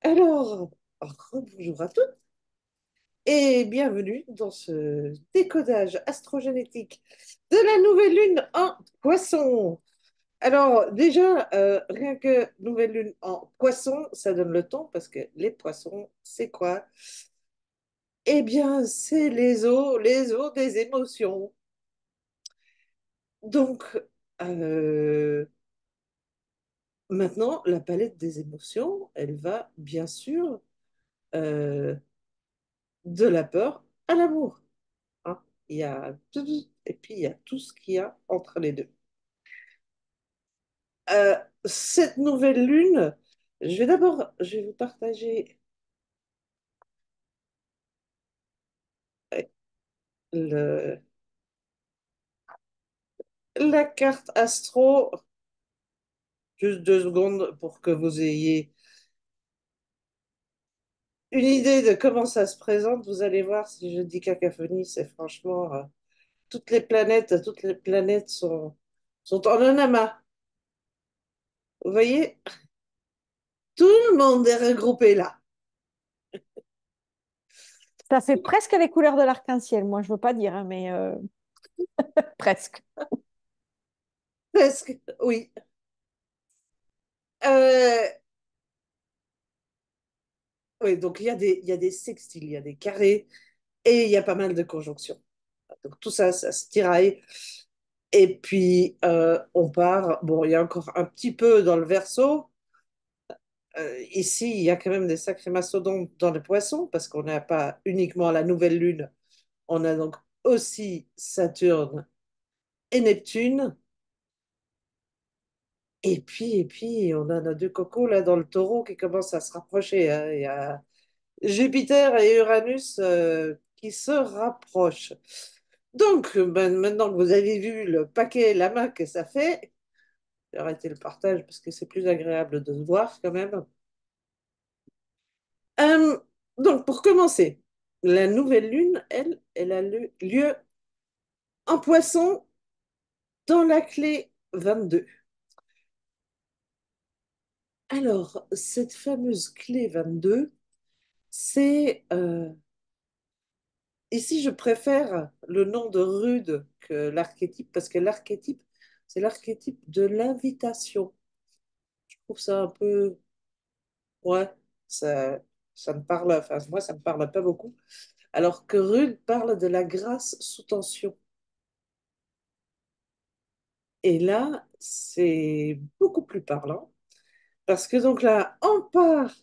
Alors, bonjour à tous et bienvenue dans ce décodage astrogénétique de la nouvelle lune en poisson. Alors, déjà, rien que nouvelle lune en poisson, ça donne le ton parce que les poissons, c'est quoi? Eh bien, c'est les eaux des émotions. Donc, euh, maintenant, la palette des émotions, elle va bien sûr euh, de la peur à l'amour. Hein. Il y a tout, et puis il y a tout ce qu'il y a entre les deux. Euh, cette nouvelle lune, je vais vous partager euh, le, la carte astro, juste 2 secondes pour que vous ayez une idée de comment ça se présente. Vous allez voir si je dis cacophonie, c'est franchement, toutes les planètes sont en un amas. Vous voyez, tout le monde est regroupé là. Ça fait presque les couleurs de l'arc-en-ciel. Moi, je veux pas dire, hein, mais presque. Presque, oui. Euh, Oui, donc il y a des sextiles, il y a des carrés et il y a pas mal de conjonctions. Donc tout ça, ça se tiraille. Et puis on part. Bon, il y a encore un petit peu dans le verso. Ici, il y a quand même des sacrés mastodontes dans les poissons parce qu'on n'a pas uniquement la nouvelle lune, on a donc aussi Saturne et Neptune. Et puis, on a nos deux cocos là dans le taureau qui commencent à se rapprocher. Hein. Il y a Jupiter et Uranus qui se rapprochent. Donc, ben, maintenant que vous avez vu le paquet, la main que ça fait, j'ai arrêté le partage parce que c'est plus agréable de se voir quand même. Euh, donc, pour commencer, la nouvelle lune, elle a lieu en poisson dans la clé 22. Alors, cette fameuse clé 22, c'est ici, je préfère le nom de Rude que l'archétype, parce que l'archétype, c'est l'archétype de l'invitation. Je trouve ça un peu, ouais, ça, ça me parle, enfin, moi, ça me parle pas beaucoup. Alors que Rude parle de la grâce sous tension. Et là, c'est beaucoup plus parlant, parce que donc là, on part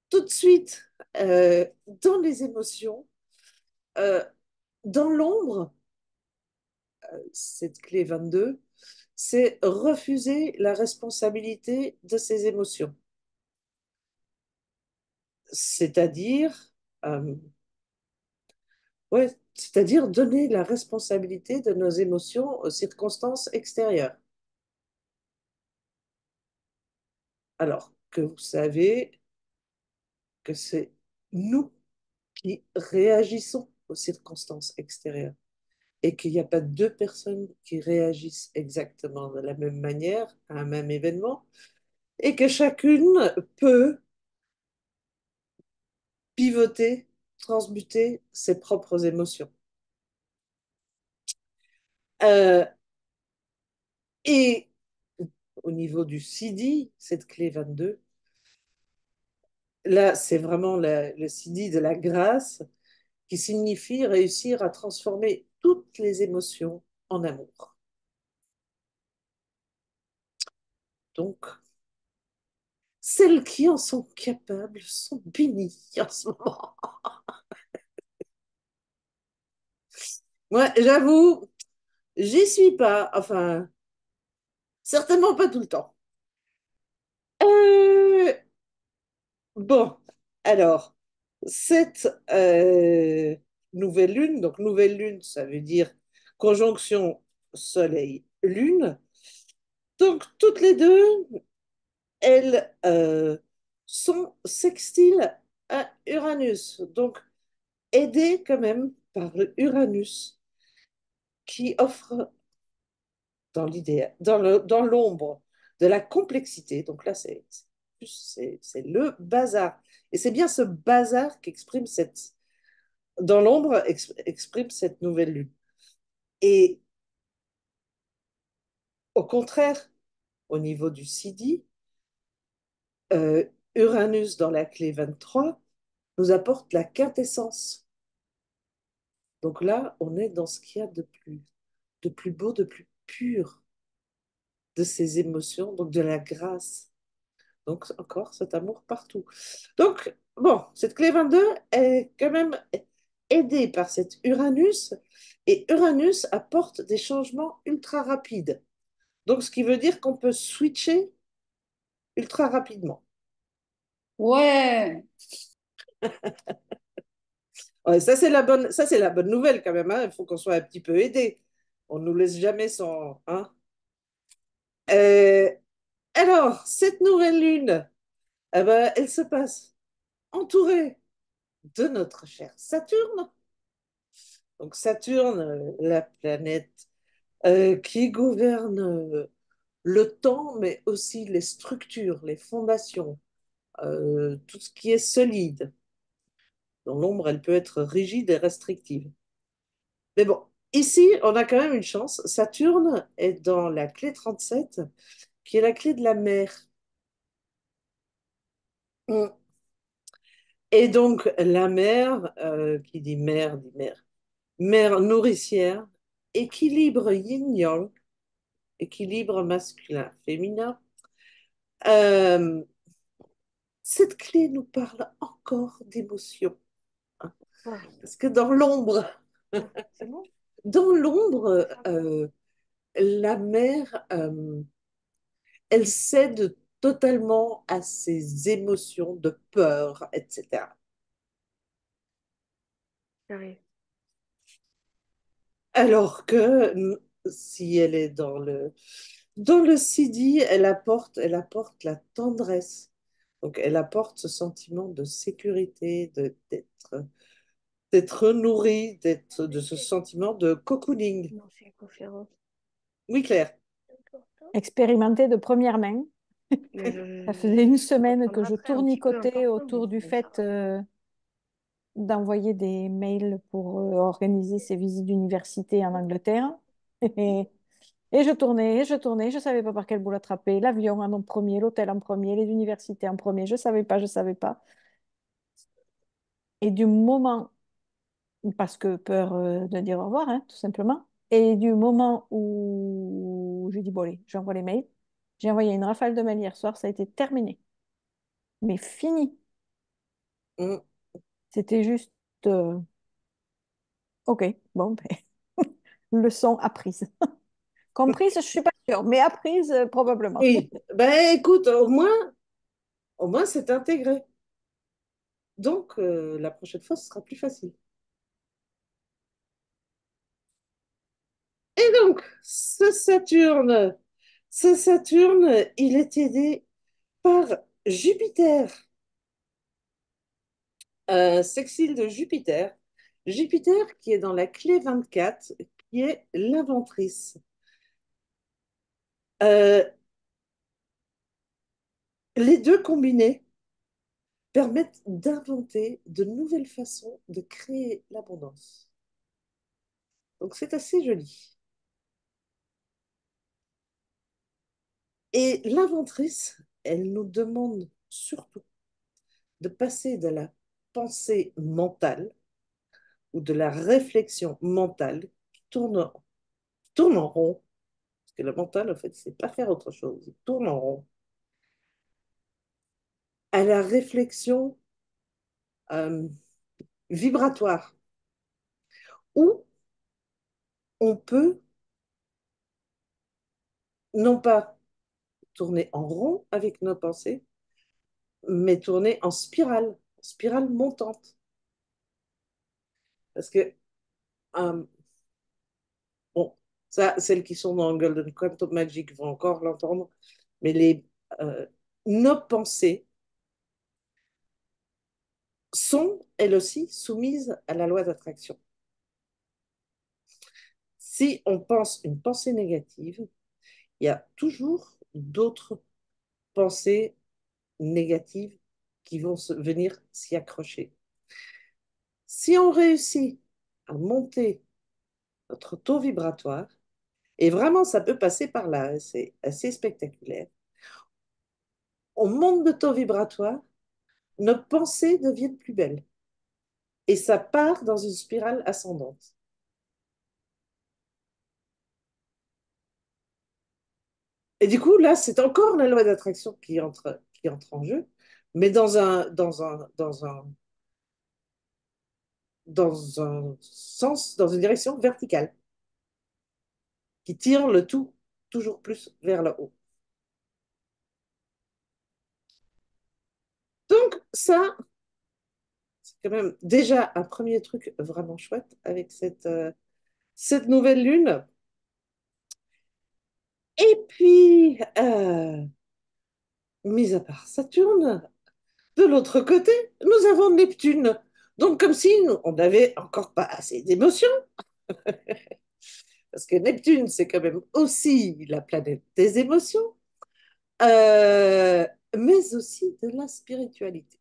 tout de suite dans les émotions, euh, dans l'ombre, cette clé 22. C'est refuser la responsabilité de ses émotions. C'est-à-dire, euh, ouais, c'est-à-dire donner la responsabilité de nos émotions aux circonstances extérieures. Alors que vous savez que c'est nous qui réagissons aux circonstances extérieures et qu'il n'y a pas deux personnes qui réagissent exactement de la même manière à un même événement et que chacune peut pivoter, transmuter ses propres émotions. Euh, et au niveau du CD, cette clé 22, là, c'est vraiment le CD de la grâce qui signifie réussir à transformer toutes les émotions en amour. Donc, celles qui en sont capables sont bénies en ce moment. Moi, j'avoue, j'y suis pas. Enfin, certainement pas tout le temps. Euh, Bon, alors, cette nouvelle lune, donc nouvelle lune, ça veut dire conjonction Soleil-Lune. Donc, toutes les deux, elles sont sextiles à Uranus. Donc, aidées quand même par Uranus qui offre dans l'idée, dans l'ombre de la complexité. Donc là, C'est le bazar. Et c'est bien ce bazar qu'exprime dans l'ombre, exprime cette nouvelle lune. Et au contraire, au niveau du CD, euh, Uranus dans la clé 23 nous apporte la quintessence. Donc là, on est dans ce qu'il y a de plus beau, de plus pur de ces émotions, donc de la grâce. Donc encore cet amour partout. Donc, bon, cette clé 22 est quand même aidée par cet Uranus, et Uranus apporte des changements ultra rapides. Donc, ce qui veut dire qu'on peut switcher ultra rapidement. Ouais, Ouais, ça, c'est la bonne nouvelle quand même, hein. Il faut qu'on soit un petit peu aidé. On ne nous laisse jamais sans, hein. Euh, alors, cette nouvelle lune, eh ben, elle se passe entourée de notre cher Saturne. Donc Saturne, la planète qui gouverne le temps, mais aussi les structures, les fondations, tout ce qui est solide. Dans l'ombre, elle peut être rigide et restrictive. Mais bon, ici, on a quand même une chance. Saturne est dans la clé 37, qui est la clé de la mer. Mm. Et donc, la mer, qui dit mer, mer nourricière, équilibre yin-yang, équilibre masculin-féminin. Euh, cette clé nous parle encore d'émotion. Hein. Ouais, Parce que ouais, c'est bon. dans l'ombre, la mer, elle cède totalement à ses émotions de peur, etc. Carré. Alors que si elle est dans le CD, elle apporte la tendresse. Donc, elle apporte ce sentiment de sécurité, d'être nourri, de ce sentiment de cocooning. Non, c'est conférence. Oui, Claire. Expérimenté de première main. mais Ça faisait une ça peut semaine prendre que je après un petit peu tournicotais important, autour du mais ça fait va. d'envoyer des mails pour organiser ces visites d'université en Angleterre. Et, je tournais, je ne savais pas par quel bout l'attraper. L'avion en premier, l'hôtel en premier, les universités en premier. Je ne savais pas, je ne savais pas. Et du moment, parce que peur de dire au revoir, hein, tout simplement. Et du moment où j'ai dit, bon, allez, j'envoie les mails, j'ai envoyé une rafale de mails hier soir, ça a été terminé. Mais fini. Mm. C'était juste, OK, bon, ben, leçon apprise. Comprise, je suis pas sûre, mais apprise, probablement. Oui. Ben écoute, au moins c'est intégré. Donc, la prochaine fois, ce sera plus facile. Et donc, ce Saturne, il est aidé par Jupiter, sextile de Jupiter. Jupiter qui est dans la clé 24, qui est l'inventrice. Euh, les deux combinés permettent d'inventer de nouvelles façons de créer l'abondance. Donc c'est assez joli. Et l'inventrice, elle nous demande surtout de passer de la pensée mentale ou de la réflexion mentale qui tourne en rond, parce que le mental, en fait, c'est pas faire autre chose, il tourne en rond, à la réflexion euh, vibratoire, où on peut non pas tourner en rond avec nos pensées, mais tourner en spirale montante. Parce que, euh, bon, ça, celles qui sont dans Golden Quantum Magic vont encore l'entendre, mais euh, nos pensées sont, elles aussi, soumises à la loi d'attraction. Si on pense une pensée négative, il y a toujours d'autres pensées négatives qui vont venir s'y accrocher. Si on réussit à monter notre taux vibratoire, et vraiment ça peut passer par là, hein, c'est assez spectaculaire, on monte de taux vibratoire, nos pensées deviennent plus belles. Et ça part dans une spirale ascendante. Et du coup, là, c'est encore la loi d'attraction qui entre en jeu, mais dans un sens, dans une direction verticale, qui tire le tout toujours plus vers le haut. Donc, ça, c'est quand même déjà un premier truc vraiment chouette avec cette nouvelle lune. Et puis, mis à part Saturne, de l'autre côté, nous avons Neptune. Donc, comme si on n'avait encore pas assez d'émotions, parce que Neptune, c'est quand même aussi la planète des émotions, euh, mais aussi de la spiritualité.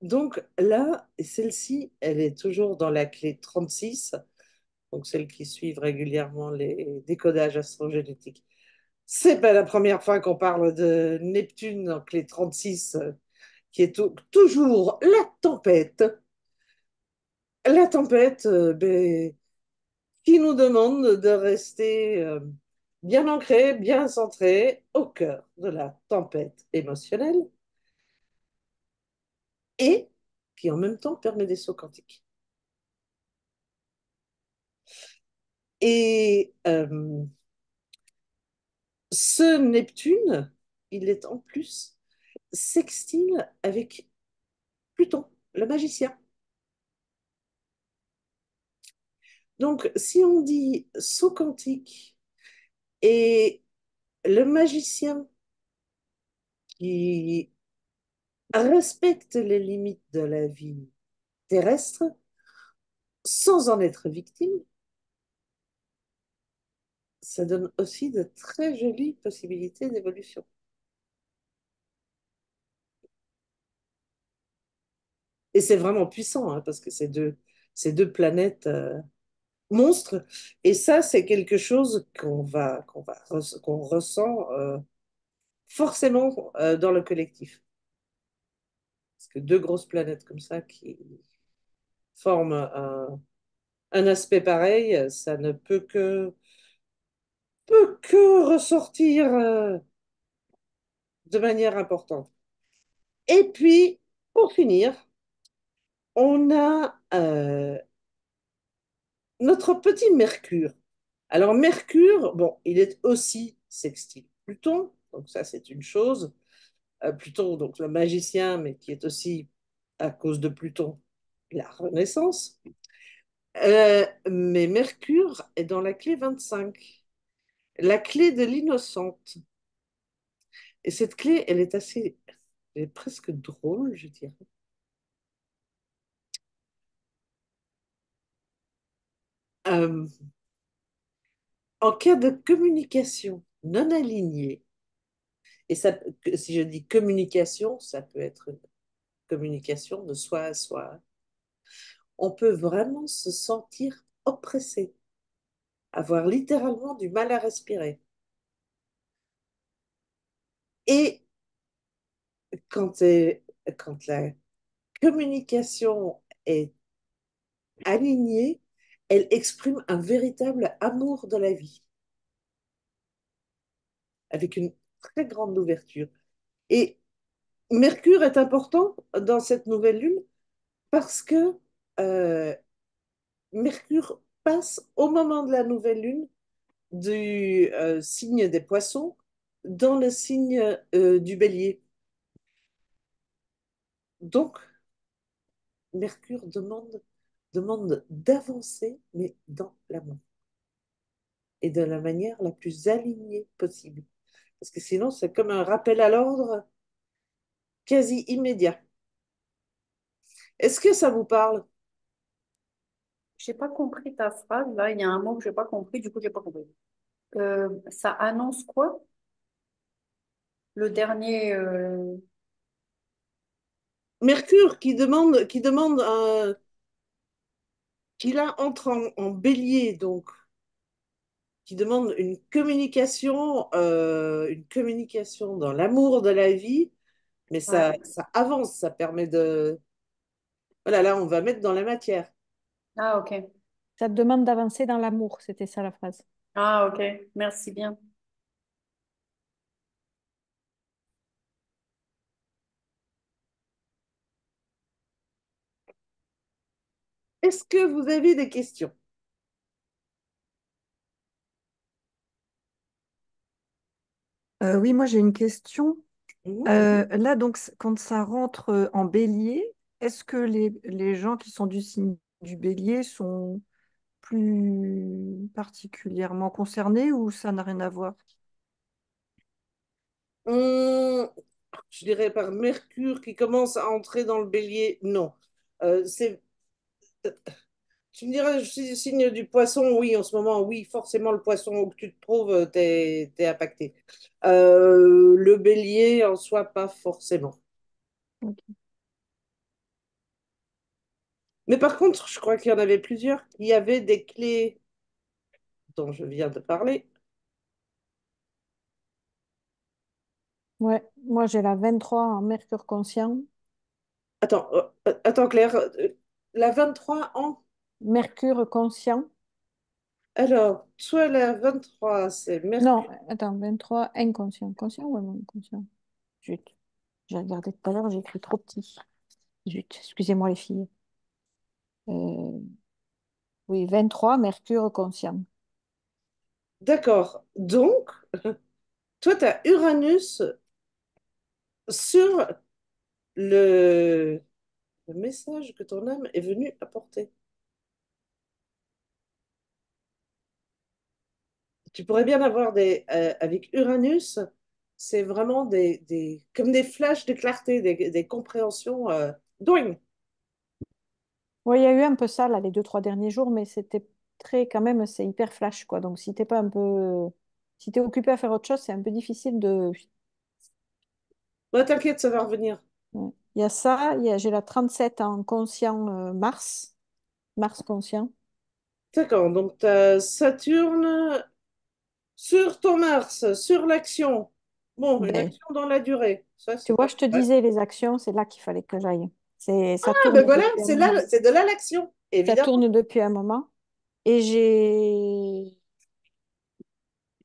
Donc là, celle-ci, elle est toujours dans la clé 36, donc celles qui suivent régulièrement les décodages astrogénétiques. C'est pas la première fois qu'on parle de Neptune en clé 36, qui est toujours la tempête. La tempête, qui nous demande de rester bien ancré, bien centré au cœur de la tempête émotionnelle et qui en même temps permet des sauts quantiques. Et ce Neptune, il est en plus sextile avec Pluton, le magicien. Donc, si on dit saut quantique et le magicien qui respecte les limites de la vie terrestre sans en être victime, ça donne aussi de très jolies possibilités d'évolution. Et c'est vraiment puissant, hein, parce que ces deux planètes monstres. Et ça, c'est quelque chose qu'on ressent forcément dans le collectif. Parce que deux grosses planètes comme ça qui forment un aspect pareil, ça ne peut que ressortir de manière importante. Et puis, pour finir, on a notre petit Mercure. Alors Mercure, bon, il est aussi sextile Pluton, donc ça c'est une chose. Pluton, donc le magicien, mais qui est aussi, à cause de Pluton, la Renaissance. Mais Mercure est dans la clé 25, la clé de l'innocente. Et cette clé, elle est presque drôle, je dirais. Euh, En cas de communication non alignée, et ça, si je dis communication, ça peut être une communication de soi à soi, on peut vraiment se sentir oppressé, avoir littéralement du mal à respirer. Et quand, quand la communication est alignée, elle exprime un véritable amour de la vie, avec une très grande ouverture. Et Mercure est important dans cette nouvelle lune parce que euh, Mercure passe au moment de la nouvelle lune du signe des poissons dans le signe du bélier. Donc, Mercure demande d'avancer, mais dans l'amour et de la manière la plus alignée possible. Parce que sinon, c'est comme un rappel à l'ordre quasi immédiat. Est-ce que ça vous parle? J'ai pas compris ta phrase. Là, il y a un mot que j'ai pas compris. Du coup, j'ai pas compris. Ça annonce quoi? Le dernier, Mercure qui demande qui là entre en bélier, donc qui demande une communication dans l'amour de la vie, mais ça, ouais. ça avance, ça permet de... Voilà, là, on va mettre dans la matière. Ah, ok. Ça te demande d'avancer dans l'amour, c'était ça la phrase. Ah, ok. Merci bien. Est-ce que vous avez des questions? Oui, moi j'ai une question. Mhm. Là, donc, quand ça rentre en bélier, est-ce que les gens qui sont du signe du bélier sont plus particulièrement concernés ou ça n'a rien à voir? Hum, je dirais par Mercure qui commence à entrer dans le bélier, non. C'est, tu me dirais, je suis signe du poisson, oui, en ce moment, oui, forcément, le poisson où que tu te trouves, t'es impacté. Le bélier, en soi, pas forcément. Ok. Mais par contre, je crois qu'il y en avait plusieurs qui avaient des clés dont je viens de parler. Ouais, moi j'ai la 23 en Mercure conscient. Attends, Claire, la 23 ans. Mercure conscient. Alors, toi, la 23, c'est Non, Mercure. attends, 23 inconscient. Conscient ou inconscient? Zut. J'ai regardé tout à l'heure, j'ai écrit trop petit. Zut, excusez-moi les filles. Euh, oui, 23 Mercure conscient. D'accord. Donc, toi, tu as Uranus sur le, le message que ton âme est venue apporter. Tu pourrais bien avoir avec Uranus, c'est vraiment comme des flashs de clarté, des compréhensions. Doing. Oui, il y a eu un peu ça là, les 2, 3 derniers jours, mais c'était très, quand même, c'est hyper flash, quoi. Donc si t'es pas un peu, si t'es occupé à faire autre chose, c'est un peu difficile de. Bah, t'inquiète, ça va revenir. Ouais. Il y a ça, j'ai la 37 en conscient Mars, Mars conscient. D'accord, donc tu as Saturne sur ton Mars, sur l'action. Bon, une Ben, action dans la durée. Ça, tu c'est vois, pas je te mal. disais les actions, c'est là qu'il fallait que j'aille. Ça Ah, tourne ben voilà, depuis un moment. c'est de là l'action, Ça évidemment. tourne depuis un moment. Et j'ai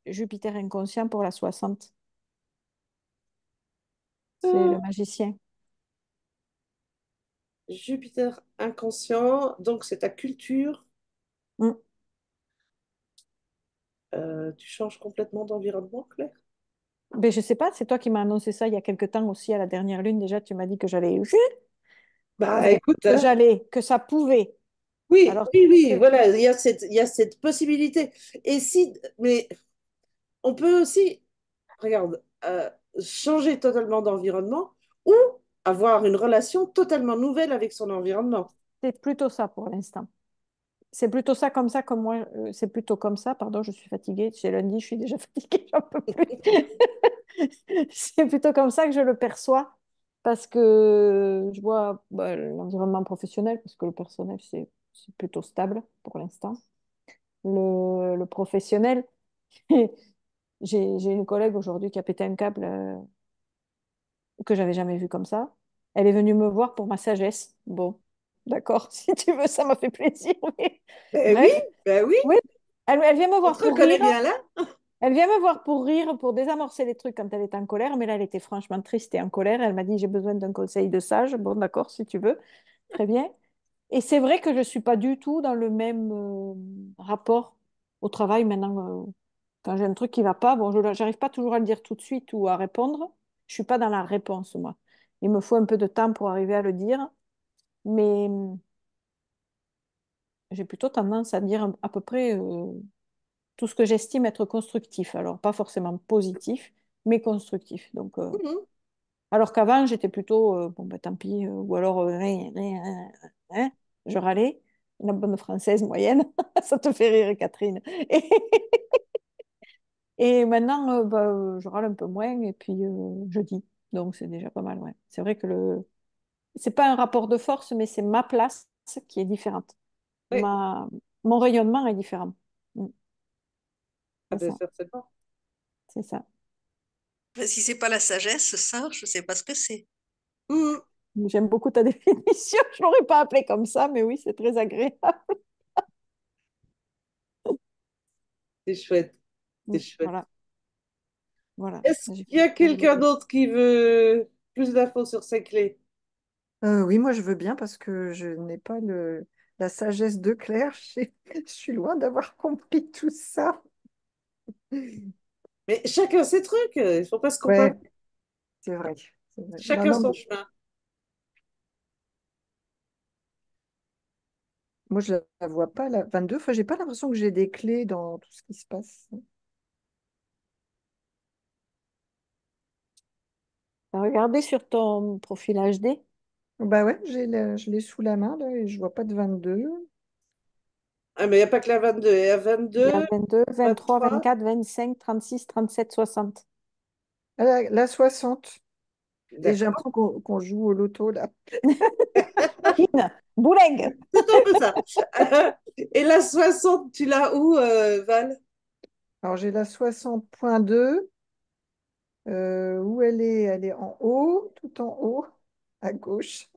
Jupiter inconscient pour la 60. C'est Euh, le magicien. Jupiter inconscient, donc c'est ta culture. Mm. Tu changes complètement d'environnement, Claire? Ben, je sais pas, c'est toi qui m'as annoncé ça il y a quelque temps aussi à la dernière lune. Déjà, tu m'as dit que j'allais. Bah Enfin, écoute, que hein. j'allais, que ça pouvait. Oui, Alors, oui, oui, c'est- voilà, il y a cette possibilité. Et si, mais on peut aussi, regarde, changer totalement d'environnement ou avoir une relation totalement nouvelle avec son environnement. c'est plutôt ça pour l'instant. C'est plutôt ça comme ça, comme moi, c'est plutôt comme ça. Pardon, je suis fatiguée. C'est lundi, je suis déjà fatiguée, j'en peux plus. C'est plutôt comme ça que je le perçois parce que je vois bah, l'environnement professionnel, parce que le personnel, c'est plutôt stable pour l'instant. Le professionnel, j'ai une collègue aujourd'hui qui a pété un câble que j'avais jamais vu comme ça. Elle est venue me voir pour ma sagesse. Bon, d'accord, si tu veux, ça m'a fait plaisir. Mais... Ben oui, Bref, ben oui, oui, elle vient me on voir te pour reconnaît rire. bien là. Elle vient me voir pour rire, pour désamorcer les trucs quand elle est en colère. Mais là, elle était franchement triste et en colère. Elle m'a dit, j'ai besoin d'un conseil de sage. Bon, d'accord, si tu veux. Très bien. Et c'est vrai que je ne suis pas du tout dans le même rapport au travail maintenant. Quand j'ai un truc qui ne va pas, bon, je n'arrive pas toujours à le dire tout de suite ou à répondre. Je ne suis pas dans la réponse, moi. Il me faut un peu de temps pour arriver à le dire. Mais j'ai plutôt tendance à dire à peu près tout ce que j'estime être constructif. Alors, pas forcément positif, mais constructif. Donc, Mhm. alors qu'avant, j'étais plutôt, bon, bah, tant pis, ou alors, rien, rien, hein, je râlais, la bonne française moyenne. Ça te fait rire, Catherine. Et, Et maintenant, je râle un peu moins et puis je dis. Donc, c'est déjà pas mal, ouais. C'est vrai que c'est pas un rapport de force, mais c'est ma place qui est différente. Oui, Ma... Mon rayonnement est différent. Mm, ah c'est ben, ça, certainement. c'est ça. Mais si c'est pas la sagesse, ça, je sais pas ce que c'est. Mhm. J'aime beaucoup ta définition. Je l'aurais pas appelé comme ça, mais oui, c'est très agréable. C'est chouette, c'est chouette. Voilà, voilà. Est-ce J'ai qu'il fait y le a tour de ma quelqu'un vie. d'autre qui veut plus d'infos sur ces clés? Oui, moi je veux bien parce que je n'ai pas la sagesse de Claire. Je suis loin d'avoir compris tout ça. Mais chacun ses trucs, il ne faut pas se comparer. Ouais, c'est vrai. C'est vrai. Non, Chacun non, son mais chemin. moi je la vois pas, la 22. Enfin, j'ai pas l'impression que j'ai des clés dans tout ce qui se passe. T'as regardé sur ton profil HD? Bah ouais, je l'ai sous la main là et je vois pas de 22. Ah, mais il n'y a pas que la 22. Il y a Il y a 22, 22, 23, 23. 24, 25, 36, 37, 60. Ah, la 60. Et j'ai D'accord. l'impression qu'on joue au loto là. Kin, Bouleg. C'est un peu ça. Et la 60, tu l'as où, Val? Alors j'ai la 60.2. Où elle est? Elle est en haut, tout en haut, à gauche.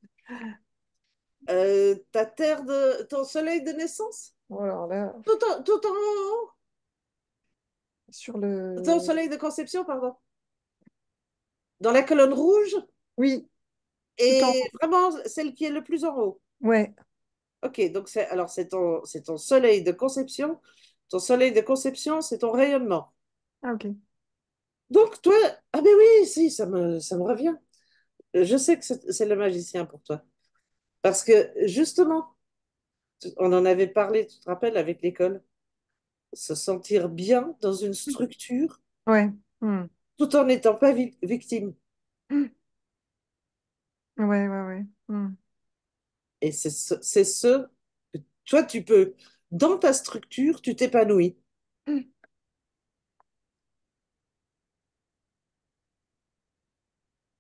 Ta terre de ton soleil de naissance? Bon, alors là, Tout en haut? sur Ton le... soleil de conception, pardon. Dans la colonne rouge Oui, tout en et haut. vraiment celle qui est le plus en haut. Ouais. Ok, donc c'est ton soleil de conception. Ton soleil de conception, c'est ton rayonnement. Ah, ok. Donc toi, ah mais oui, si, ça me revient. Je sais que c'est le magicien pour toi. Parce que justement, on en avait parlé, tu te rappelles, avec l'école, se sentir bien dans une structure Ouais. Hmm. tout en n'étant pas victime. Ouais, ouais, ouais. Hmm. Et c'est ce que toi, tu peux, dans ta structure, tu t'épanouis.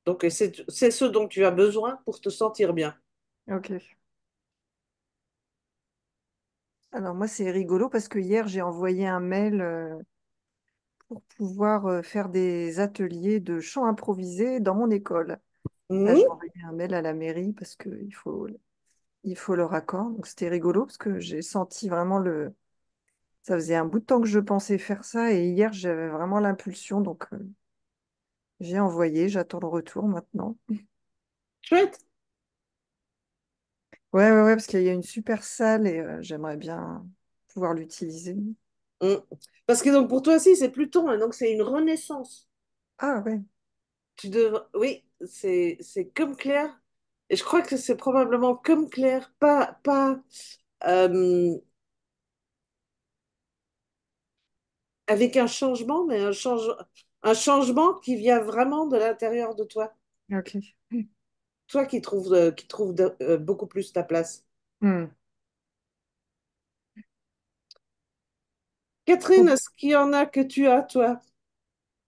Donc, et c'est ce dont tu as besoin pour te sentir bien. Ok. Alors moi, c'est rigolo parce que hier, j'ai envoyé un mail pour pouvoir faire des ateliers de chant improvisé dans mon école. Là, j'ai Mhm. envoyé un mail à la mairie parce il faut leur accord. Donc c'était rigolo parce que j'ai senti vraiment le... Ça faisait un bout de temps que je pensais faire ça et hier, j'avais vraiment l'impulsion. Donc j'ai envoyé, j'attends le retour maintenant. Chouette. Ouais, ouais, ouais, parce qu'il y a une super salle et j'aimerais bien pouvoir l'utiliser. Mhm. Parce que donc pour toi aussi, c'est Pluton, hein, donc c'est une renaissance. Ah ouais, Oui, c'est comme Claire. Et je crois que c'est probablement comme Claire, pas euh, avec un changement, mais un changement qui vient vraiment de l'intérieur de toi. ok. Toi qui trouve beaucoup plus ta place. Hmm. Catherine, est-ce qu'il y en a que tu as, toi?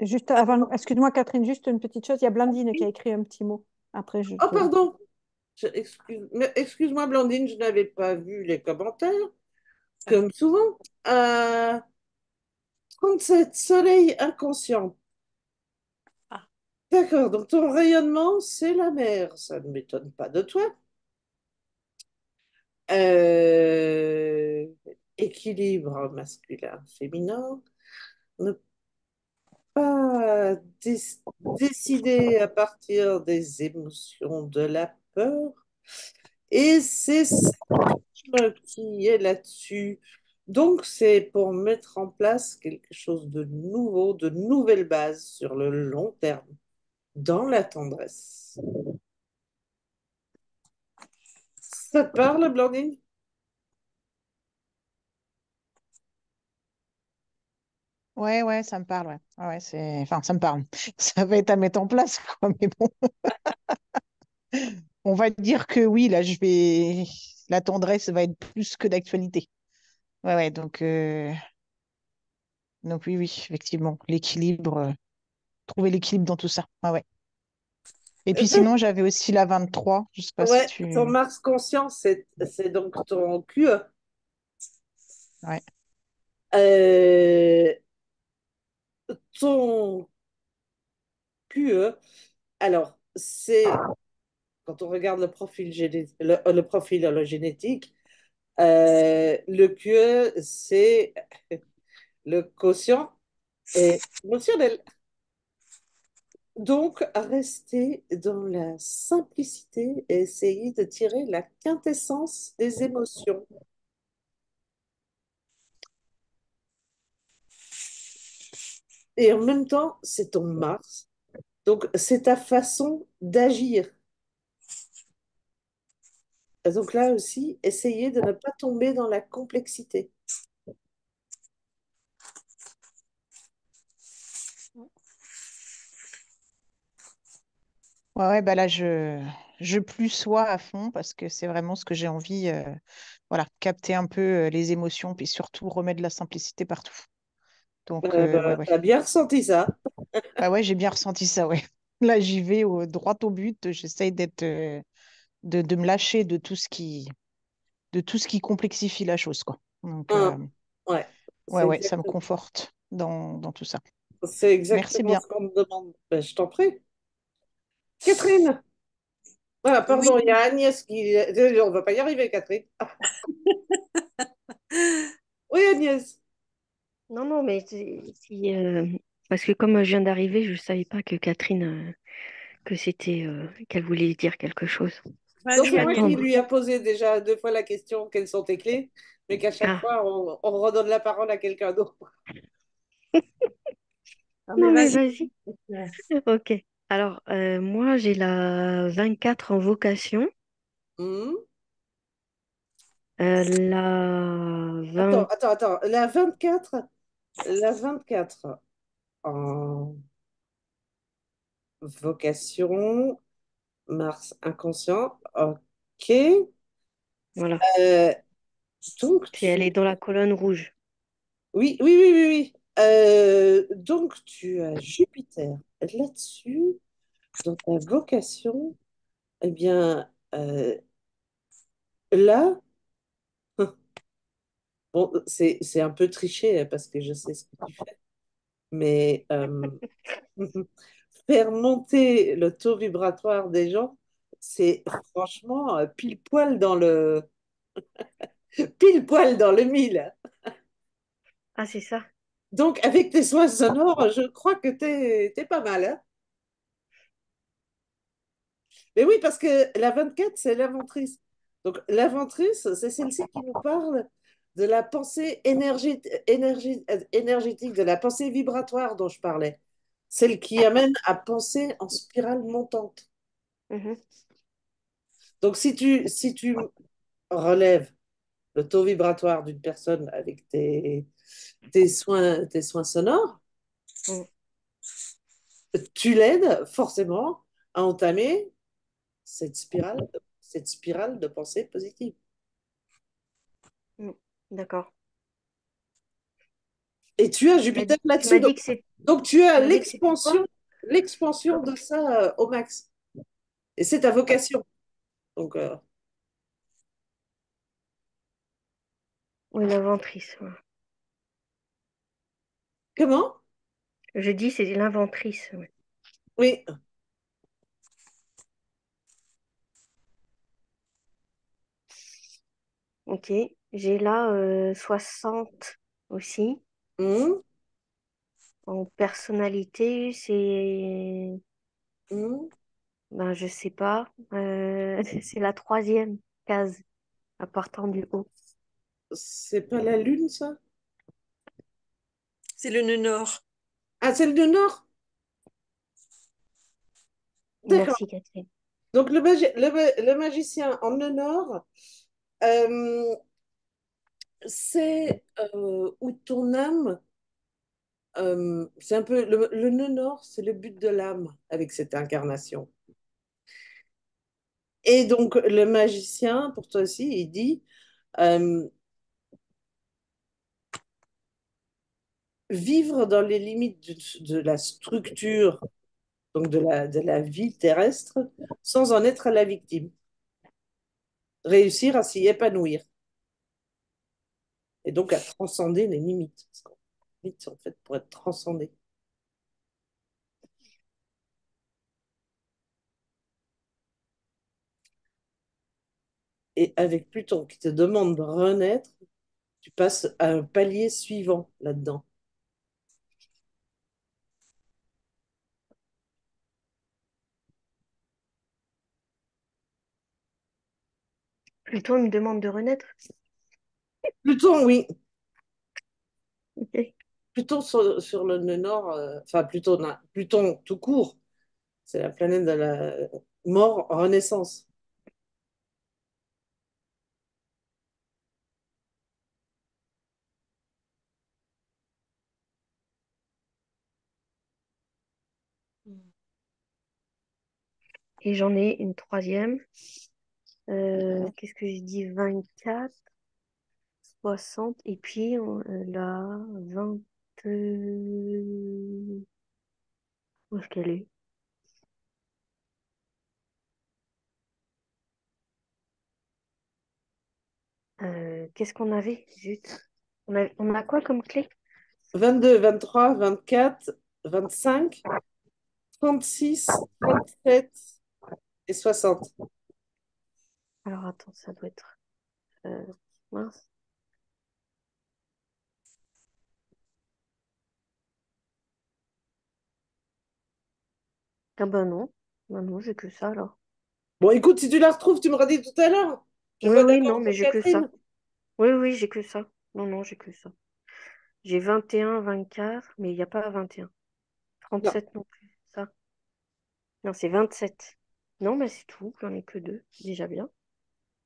Juste avant, excuse-moi Catherine, juste une petite chose. Il y a Blandine qui a écrit un petit mot. Après, je Oh, te... pardon. Excuse-moi, Blandine, je n'avais pas vu les commentaires, comme souvent. 37, soleil inconscient. Ah, D'accord, donc ton rayonnement, c'est la mer. Ça ne m'étonne pas de toi. Euh, Équilibre masculin-féminin. Ne pas décider à partir des émotions de la peur. Et c'est Saturne qui est là-dessus. Donc, c'est pour mettre en place quelque chose de nouveau, de nouvelles bases sur le long terme, dans la tendresse. Ça te parle, Blandine? Ouais, ouais, ça me parle, ouais. Ouais, ouais, enfin, ça me parle. Ça va être à mettre en place, quoi. Mais bon, on va dire que oui, là, la tendresse va être plus que d'actualité. Ouais, ouais, donc Donc oui, oui, effectivement, l'équilibre, trouver l'équilibre dans tout ça. Ah ouais. Et puis sinon, j'avais aussi la 23. Je sais pas si Ouais, ton tu... Mars conscient, c'est donc ton QE. Ouais. Euh, ton QE, alors, c'est, quand on regarde le profil génétique, le QE, c'est le quotient émotionnel. Donc, rester dans la simplicité et essayer de tirer la quintessence des émotions. Et en même temps, c'est ton Mars. Donc, c'est ta façon d'agir. Donc là aussi, essayer de ne pas tomber dans la complexité. Ouais, ouais, bah là, je plus sois à fond parce que c'est vraiment ce que j'ai envie, voilà, capter un peu les émotions, puis surtout remettre de la simplicité partout. Donc, ouais, Bah, ouais. t'as bien ressenti ça. Ah ouais, j'ai bien ressenti ça, ouais. Là, j'y vais droit au but. J'essaye de me lâcher de tout ce qui complexifie la chose, quoi. Donc, Hein, ouais, ouais, c'est ouais, ça me exactement, conforte dans tout ça. c'est Merci exactement bien. ce qu'on me demande. Ben, je t'en prie. Catherine, ah, Oui, pardon, il y a Agnès qui... On va pas y arriver, Catherine. Ah, oui, Agnès. Non, non, mais parce que comme je viens d'arriver, je ne savais pas que Catherine, que c'était, qu'elle voulait dire quelque chose. Donc, vas-y c'est moi qui Agnès. Attendre. lui a posé déjà 2 fois la question, quelles sont tes clés? Mais qu'à chaque Ah, fois, on redonne la parole à quelqu'un d'autre. Non, mais non, mais vas-y. vas-y. Ok. Alors, moi, j'ai la 24 en vocation, Hmm. la Attends, 20, attends, attends. La 24 en vocation, Mars inconscient. Ok. voilà. Euh, donc, Elle est dans la colonne rouge. Oui, oui, oui, oui, oui. Donc, tu as Jupiter là-dessus, dans ta vocation. Eh bien, là, bon, c'est un peu triché hein, parce que je sais ce que tu fais, mais faire monter le taux vibratoire des gens, c'est franchement pile poil dans le mille. Ah, c'est ça. Donc, avec tes soins sonores, je crois que t'es pas mal, hein. Mais oui, parce que la 24, c'est l'inventrice. Donc, l'inventrice, c'est celle-ci qui nous parle de la pensée énergétique, de la pensée vibratoire dont je parlais. Celle qui amène à penser en spirale montante. Mhm. Donc, si tu relèves le taux vibratoire d'une personne avec tes soins sonores, Mm. tu l'aides forcément à entamer cette spirale de pensée positive. Mm. D'accord. Et tu as Tu m'as Jupiter tu là-dessus. m'as Donc, dit que c'est, donc tu as tu m'as dit que c'était quoi? l'expansion de ça au max. Et c'est ta vocation. Donc, Oui, l'inventrice. Ouais. comment? Je dis c'est l'inventrice. Ouais. Oui. Ok. J'ai là 60 aussi. Hum, En personnalité, c'est, hum. ben, je sais pas, c'est la troisième case à partant du haut. C'est pas la Lune, ça? C'est le nœud nord. Ah, c'est le Nord? D'accord. Merci, Catherine. Donc, le magicien en nœud Nord, euh, c'est où ton âme, c'est un peu le nœud Nord, c'est le but de l'âme avec cette incarnation. Et donc, le magicien, pour toi aussi, il dit, euh, vivre dans les limites de la structure, donc de la vie terrestre, sans en être la victime. Réussir à s'y épanouir et donc à transcender les limites. Parce que les limites sont faites pour être transcendées. Et avec Pluton qui te demande de renaître, tu passes à un palier suivant là-dedans. Plutôt, il me demande de renaître. Pluton, oui. Ok. Pluton sur le nord, enfin Pluton, non, Pluton tout court, c'est la planète de la mort, renaissance. Et j'en ai une troisième. Qu'est-ce que j'ai dit? 24, 60. Et puis, la 20. Où est-ce qu'elle est? Qu'est-ce qu'on avait? Zut. On a quoi comme clé? 22, 23, 24, 25, 36, 37 et 60. Alors, attends, ça doit être. euh, mince. Ah ben non. Ben non, j'ai que ça alors. Bon, écoute, si tu la retrouves, tu me dit tout à l'heure. Je Oui, vois oui, non, d'accord mais pour j'ai que ça. Catherine. Oui, oui, j'ai que ça. Non, non, j'ai que ça. J'ai 21, 24, mais il n'y a pas 21. Non, 37 non plus. Ça. Non, c'est 27. Non, mais c'est tout. J'en ai que deux. Déjà bien.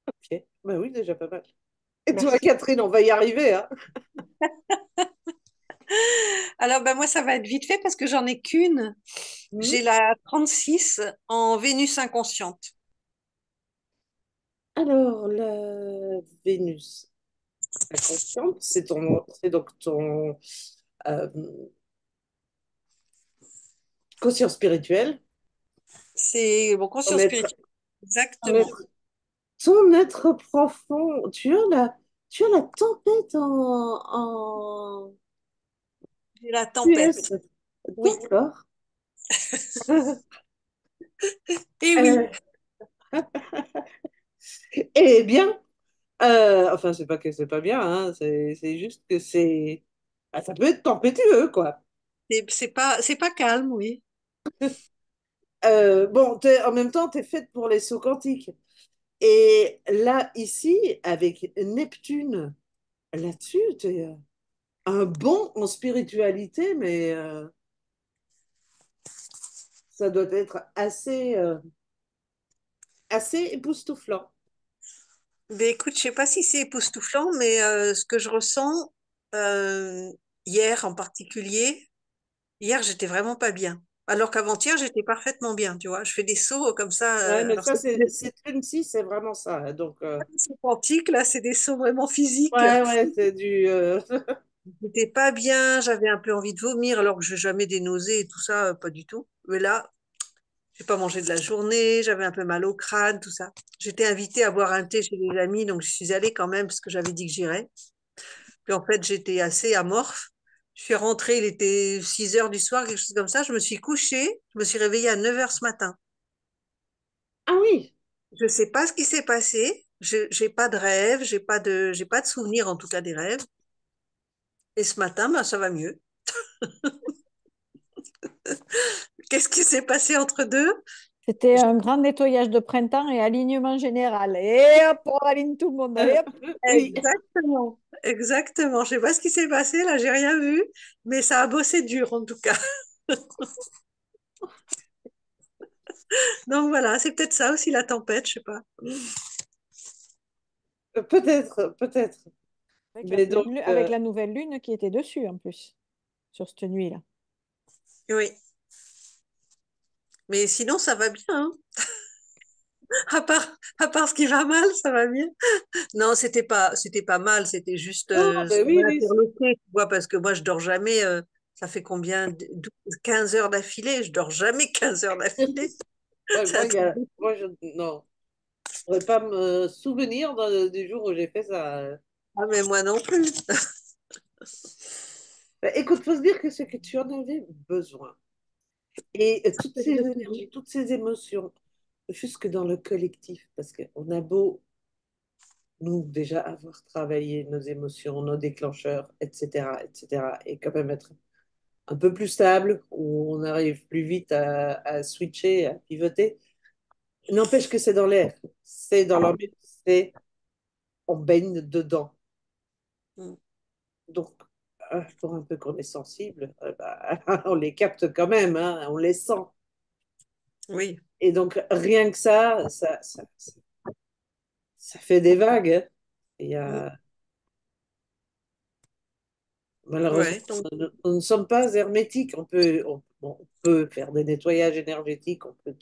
ok. Ben oui, déjà pas mal. Et toi, Merci. Catherine, on va y arriver, hein? Alors, ben moi, ça va être vite fait parce que j'en ai qu'une. Hmm. J'ai la 36 en Vénus inconsciente. Alors, la Vénus inconsciente, c'est donc ton euh, conscience spirituelle, C'est mon ton conscience être, spirituelle. ton Exactement. être, ton être profond. Tu as la tempête J'ai la tempête. US. Oui. D'accord. Et oui. Euh, eh bien, enfin, c'est pas que c'est pas bien, hein, c'est juste que c'est. Ah, ça peut être tempétueux, quoi. C'est pas calme, oui. Bon, en même temps, tu es faite pour les sauts quantiques. Et là, ici, avec Neptune, là-dessus, tu es un bond en spiritualité, mais ça doit être assez époustouflant. Ben écoute, je sais pas si c'est époustouflant, mais ce que je ressens euh, hier en particulier, hier j'étais vraiment pas bien. Alors qu'avant-hier j'étais parfaitement bien, tu vois. Je fais des sauts comme ça. Ouais, mais Alors ça, c'est Trinity, c'est vraiment ça, hein. Donc, c'est quantique, là, c'est des sauts vraiment physiques. ouais, ouais, c'est du. J'étais pas bien, j'avais un peu envie de vomir, alors que j'ai jamais des nausées et tout ça, pas du tout. Mais là, j'ai pas mangé de la journée, j'avais un peu mal au crâne, tout ça. J'étais invitée à boire un thé chez des amis, donc je suis allée quand même parce que j'avais dit que j'irais. Puis en fait, j'étais assez amorphe. Je suis rentrée, il était 6 heures du soir, quelque chose comme ça. Je me suis couchée, je me suis réveillée à 9 heures ce matin. Ah oui, Je sais pas ce qui s'est passé. Je j'ai pas de rêve, j'ai pas de souvenir en tout cas des rêves. Et ce matin, ben, ça va mieux. Qu'est-ce qui s'est passé entre deux? C'était un grand nettoyage de printemps et alignement général. Et hop, on aligne tout le monde. Allez, hop. oui. Exactement, exactement. Je sais pas ce qui s'est passé, là, j'ai rien vu, mais ça a bossé dur en tout cas. Donc voilà, c'est peut-être ça aussi la tempête, je sais pas. Peut-être, peut-être. Mais donc, Avec la nouvelle lune qui était dessus en plus, sur cette nuit-là. Oui, mais sinon ça va bien, hein. À part ce qui va mal, ça va bien. Non, c'était pas mal, c'était juste, Ah, ça ben oui, m'a oui. interloqué, tu vois, parce que moi, je dors jamais, ça fait combien, 15 heures d'affilée, je dors jamais 15 heures d'affilée. Ouais, C'est un truc de- non, je pourrais pas me souvenir du jour où j'ai fait ça. Ah, mais moi non plus. Bah, écoute, faut se dire que c'est que tu en avais besoin. Et toutes ces énergies, toutes ces émotions, jusque dans le collectif, parce qu'on a beau, nous, déjà avoir travaillé nos émotions, nos déclencheurs, etc., etc., et quand même être un peu plus stable, où on arrive plus vite à switcher, à pivoter. N'empêche que c'est dans l'air, c'est dans l'ambiance, c'est on baigne dedans. Mm. Donc, pour un peu qu'on est sensible, bah, on les capte quand même, hein, on les sent. Oui, Et donc, rien que ça fait des vagues, hein. Il y mm. a, malheureusement, Ouais, donc, nous ne sommes pas hermétiques. On peut faire des nettoyages énergétiques, on peut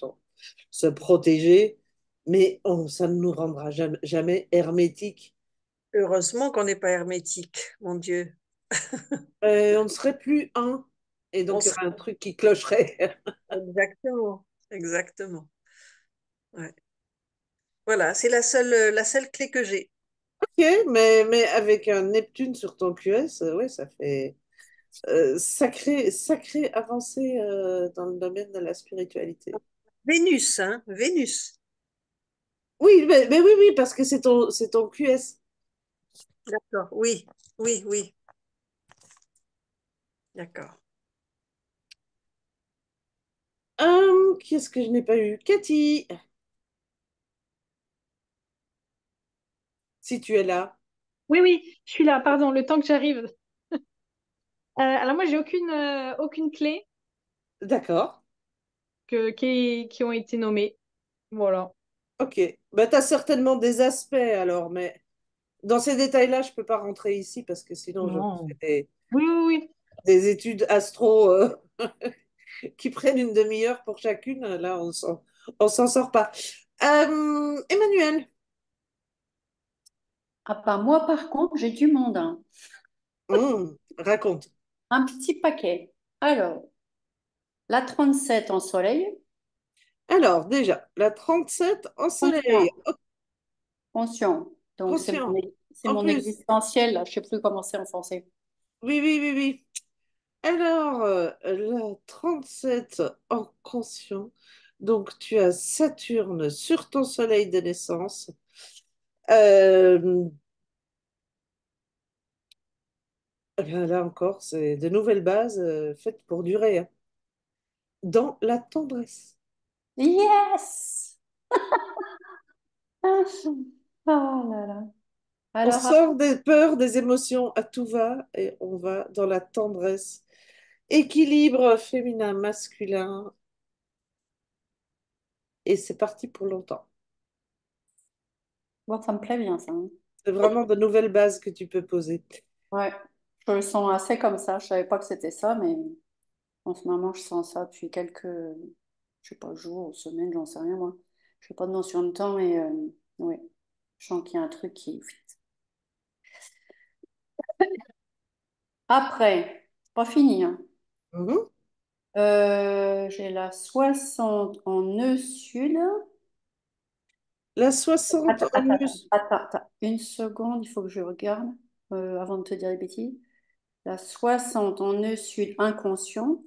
se protéger, mais ça ne nous rendra jamais, jamais hermétiques. heureusement qu'on n'est pas hermétique, mon Dieu. On ne serait plus un, et On donc il y serait... aurait un truc qui clocherait. Exactement, exactement. Ouais. Voilà, c'est la seule clé que j'ai. Ok, mais avec un Neptune sur ton QS, ouais, ça fait sacré avancée dans le domaine de la spiritualité. Vénus, hein, Vénus. Oui, mais oui, oui, parce que c'est ton QS. D'accord, oui, oui, oui, d'accord. Qui est-ce que je n'ai pas eu? Cathy, si tu es là. Oui, oui, je suis là, pardon, le temps que j'arrive. Alors moi, j'ai aucune clé D'accord, qui ont été nommées. Voilà. ok. Bah, tu as certainement des aspects alors, mais dans ces détails-là, je ne peux pas rentrer ici parce que sinon je Non. fais Oui, oui, oui. des études astro qui prennent une demi-heure pour chacune. Là, on s'en sort pas. Emmanuel. Ah bah moi, par contre, j'ai du monde, hein. Raconte. Un petit paquet. Alors, la 37 en soleil, Alors, déjà, la 37 en soleil, conscient, conscient. Donc, conscient. c'est En mon plus, existentiel, là. Je sais plus comment c'est en français. oui, oui, oui, oui. Alors, la 37 en conscient. Donc, tu as Saturne sur ton soleil de naissance. Euh, eh bien, là encore, c'est de nouvelles bases faites pour durer, hein. Dans la tendresse. Yes! Ah là là. On Alors, sort des peurs, des émotions à tout va et on va dans la tendresse. Équilibre féminin-masculin et c'est parti pour longtemps. bon, ça me plaît bien, ça, hein. C'est vraiment de nouvelles bases que tu peux poser. Ouais, je le sens assez comme ça. Je savais pas que c'était ça, mais en ce moment, je sens ça depuis quelques, je sais pas, jours, semaines, j'en sais rien, moi. Je n'ai pas de notion de temps, mais oui, je sens qu'il y a un truc qui... Après, c'est pas fini, hein. Mhm. J'ai la 60 en nœud sud. La 60 Attends, en attends, mus. attends, attends. Une seconde, il faut que je regarde avant de te dire des bêtises. La 60 en nœud sud inconscient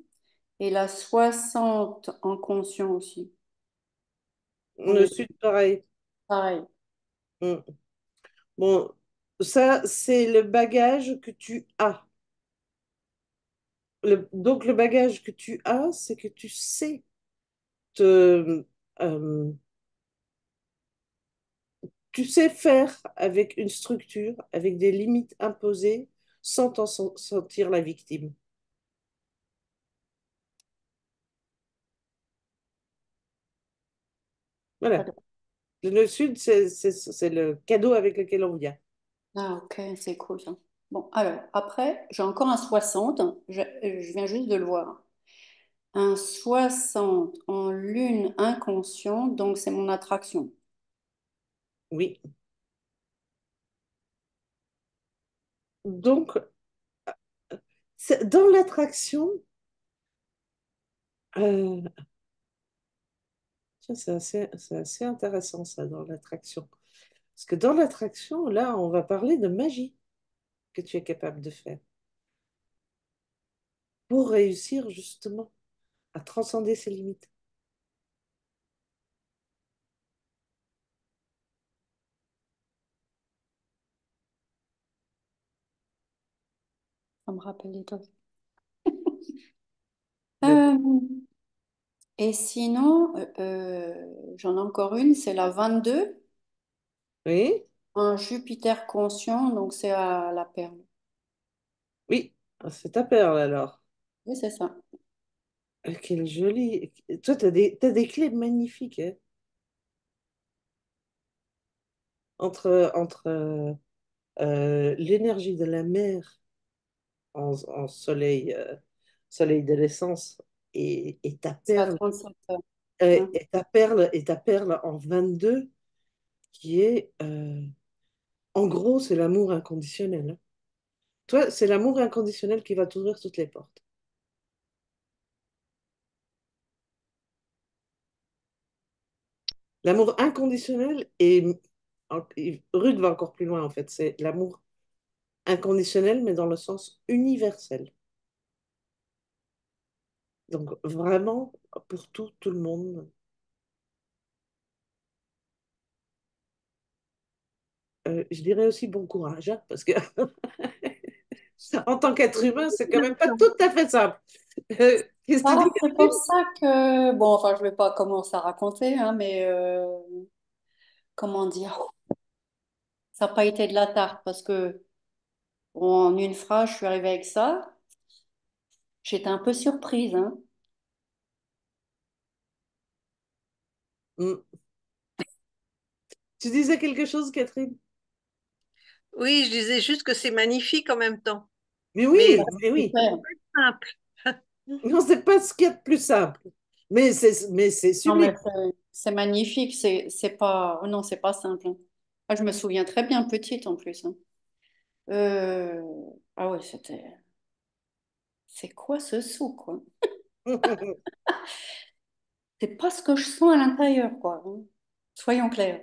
et la 60 en conscient aussi. En Le nœud sud, pareil. pareil. Mm. Bon, ça, c'est le bagage que tu as. Donc, le bagage que tu as, c'est que tu sais te, euh, tu sais faire avec une structure, avec des limites imposées, sans sentir la victime. Voilà. Le sud, c'est le cadeau avec lequel on vient. Ah, ok, c'est cool ça. Bon, alors, après, j'ai encore un 60. Je viens juste de le voir. Un 60 en lune inconscient, donc c'est mon attraction. Oui. Donc, dans l'attraction, euh, tiens, c'est assez intéressant ça, dans l'attraction. Parce que dans l'attraction, là, on va parler de magie que tu es capable de faire pour réussir justement à transcender ses limites. Ça me rappelle les deux. Mais bon, Euh, et sinon, j'en ai encore une, c'est la 22, oui, un Jupiter conscient, donc c'est à la perle. oui, c'est ta perle alors. Oui, c'est ça. Quelle jolie. Toi, t'as des clés magnifiques, hein, entre l'énergie de la mer en soleil, soleil de l'essence et ta C'est à perle, 37 heures. Hein. et ta perle en 22 qui est, en gros, c'est l'amour inconditionnel, hein. Toi, c'est l'amour inconditionnel qui va t'ouvrir toutes les portes. L'amour inconditionnel et Ruth va encore plus loin en fait. C'est l'amour inconditionnel, mais dans le sens universel. Donc vraiment pour tout, tout le monde. Je dirais aussi bon courage, hein, parce que en tant qu'être humain, c'est quand même pas tout à fait simple. Qu'est-ce que tu Ah, dis, c'est pour Catherine? ça que, bon, enfin, je vais pas commencer à raconter, hein, mais comment dire, ça n'a pas été de la tarte parce que, bon, en une phrase, je suis arrivée avec ça. J'étais un peu surprise, hein. Hmm. Tu disais quelque chose, Catherine? Oui, je disais juste que c'est magnifique en même temps, Mais mais oui, mais oui. Super. simple. Non, c'est pas ce qu'il y a de plus simple. Mais c'est Non, sublime. mais c'est magnifique, c'est pas, oh non, c'est pas simple. Hein. Ah, je me souviens très bien, petite en plus. Hein. Euh, ah ouais, c'est quoi ce sou, quoi? C'est pas ce que je sens à l'intérieur, quoi. Hein. Soyons clairs.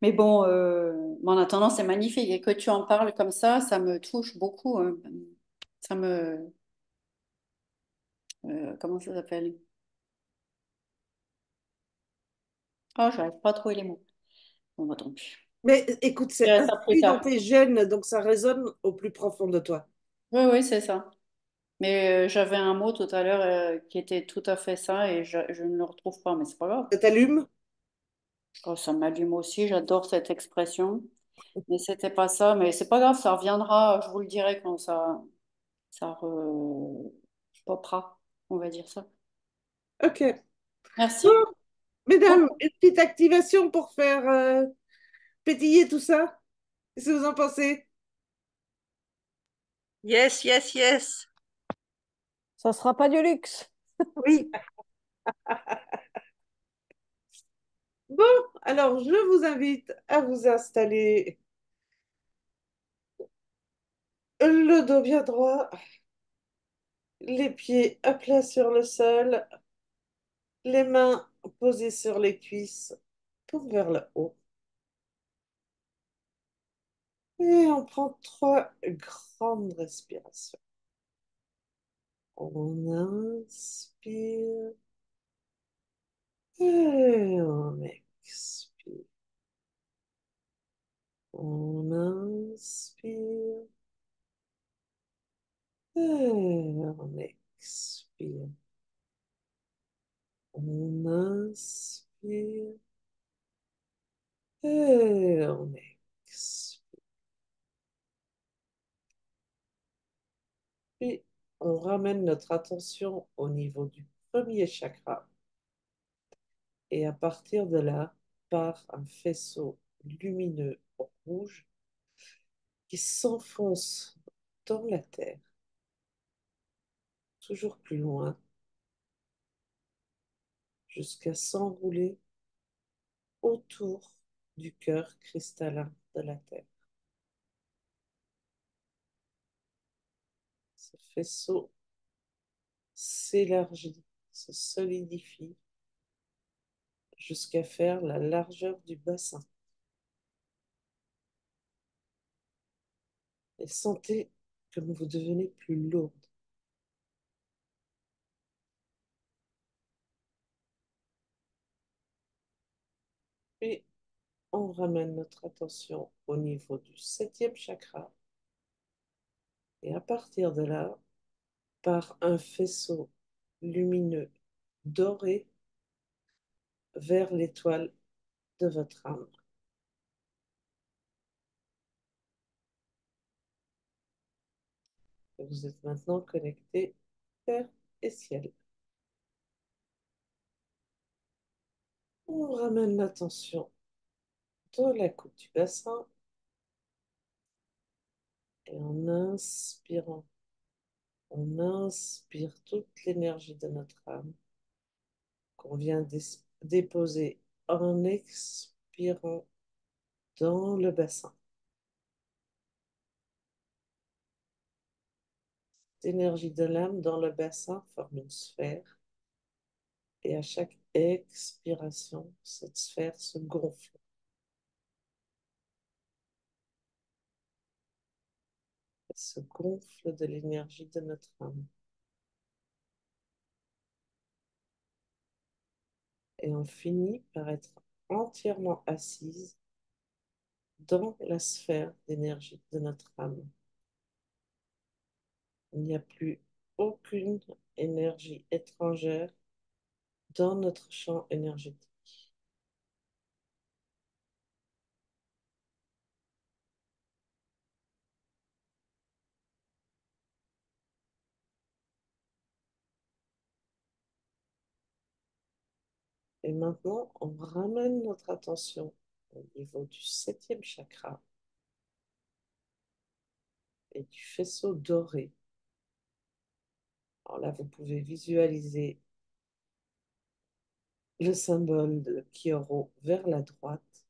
Mais bon, en attendant, c'est magnifique. Et que tu en parles comme ça me touche beaucoup. Hein. Ça me, comment ça s'appelle? Oh, j'arrive pas à trouver les mots. Bon, bah tant pis. Mais écoute, Je c'est dirai ça plus inscrit dans tard. tes gènes, donc ça résonne au plus profond de toi. Oui, oui, c'est ça. Mais j'avais un mot tout à l'heure qui était tout à fait ça et je ne le retrouve pas, mais c'est pas grave. Ça t'allume? Oh, ça m'allume aussi, j'adore cette expression. Mais c'était pas ça, mais c'est pas grave, ça reviendra, je vous le dirai quand ça popera, on va dire ça. Ok. Merci. Bon, mesdames, Bon. une petite activation pour faire pétiller tout ça. Qu'est-ce que vous en pensez? Yes, yes, yes. Ça sera pas du luxe. Oui, Bon, alors je vous invite à vous installer le dos bien droit, les pieds à plat sur le sol, les mains posées sur les cuisses, pour vers le haut. Et on prend 3 grandes respirations. On inspire et on expire. On inspire et on expire. On inspire et on expire. Puis on ramène notre attention au niveau du premier chakra et à partir de là, part un faisceau lumineux rouge qui s'enfonce dans la terre, toujours plus loin, jusqu'à s'enrouler autour du cœur cristallin de la Terre. Ce faisceau s'élargit, se solidifie jusqu'à faire la largeur du bassin. Et sentez comme vous devenez plus lourde. Puis on ramène notre attention au niveau du septième chakra. Et à partir de là, par un faisceau lumineux doré vers l'étoile de votre âme. Vous êtes maintenant connecté terre et ciel. On ramène l'attention dans la coupe du bassin et en inspirant, on inspire toute l'énergie de notre âme qu'on vient déposer en expirant dans le bassin. L'énergie de l'âme dans le bassin forme une sphère et à chaque expiration, cette sphère se gonfle. Elle se gonfle de l'énergie de notre âme. Et on finit par être entièrement assise dans la sphère d'énergie de notre âme. Il n'y a plus aucune énergie étrangère dans notre champ énergétique. Et maintenant, on ramène notre attention au niveau du septième chakra et du faisceau doré. Alors là, vous pouvez visualiser le symbole de Kyoro vers la droite.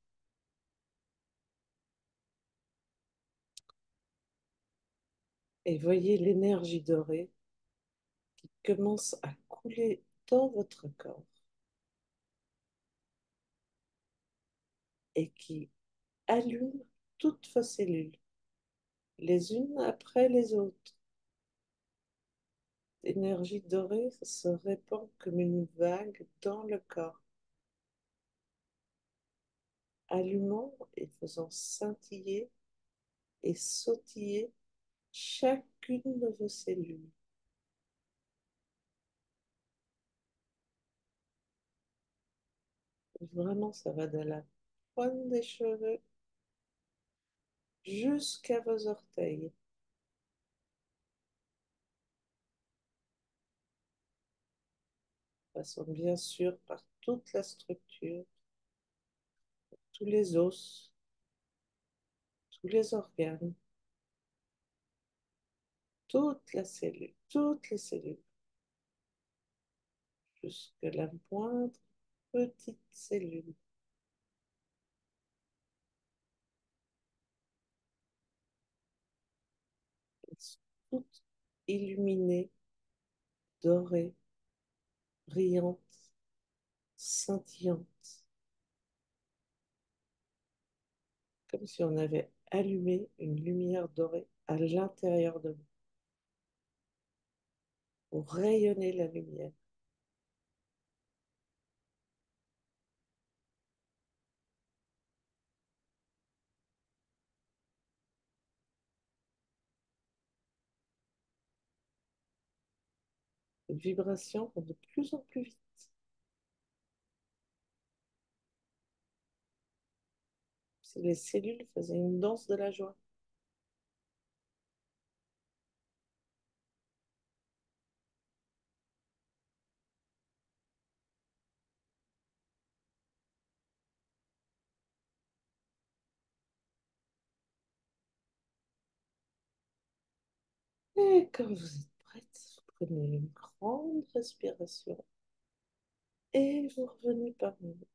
Et voyez l'énergie dorée qui commence à couler dans votre corps et qui allume toutes vos cellules, les unes après les autres. L'énergie dorée se répand comme une vague dans le corps, allumant et faisant scintiller et sautiller chacune de vos cellules. Vraiment, ça va de la pointe des cheveux jusqu'à vos orteils. Passons bien sûr par toute la structure, tous les os, tous les organes, toutes les cellules, jusqu'à la moindre petite cellule. Elles sont toutes illuminées, dorées, brillantes, scintillantes, comme si on avait allumé une lumière dorée à l'intérieur de vous, pour rayonner la lumière. Une vibration de plus en plus vite. Si les cellules faisaient une danse de la joie. Et quand vous êtes prête, vous prenez une grande respiration Et vous revenez parmi nous.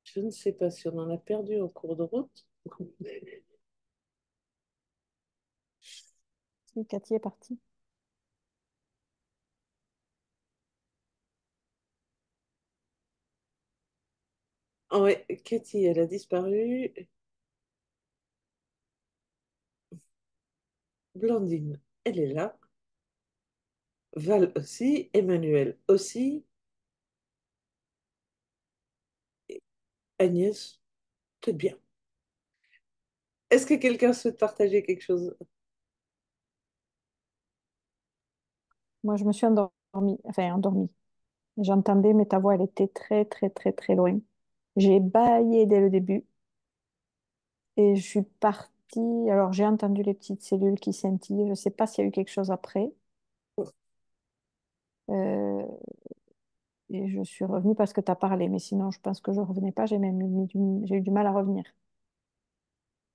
Je ne sais pas si on en a perdu en cours de route. Si, Cathy est partie. Ouais, Cathy, elle a disparu. Blandine, elle est là. Val aussi. Emmanuel aussi. Agnès, très bien. Est-ce que quelqu'un souhaite partager quelque chose? Moi, je me suis endormie. Enfin, endormie. J'entendais, mais ta voix, elle était très, très, très, très loin. J'ai bâillé dès le début et je suis partie. Alors, j'ai entendu les petites cellules qui scintillent. Je ne sais pas s'il y a eu quelque chose après. Euh, et je suis revenue parce que tu as parlé. Mais sinon, je pense que je ne revenais pas. J'ai eu du mal à revenir.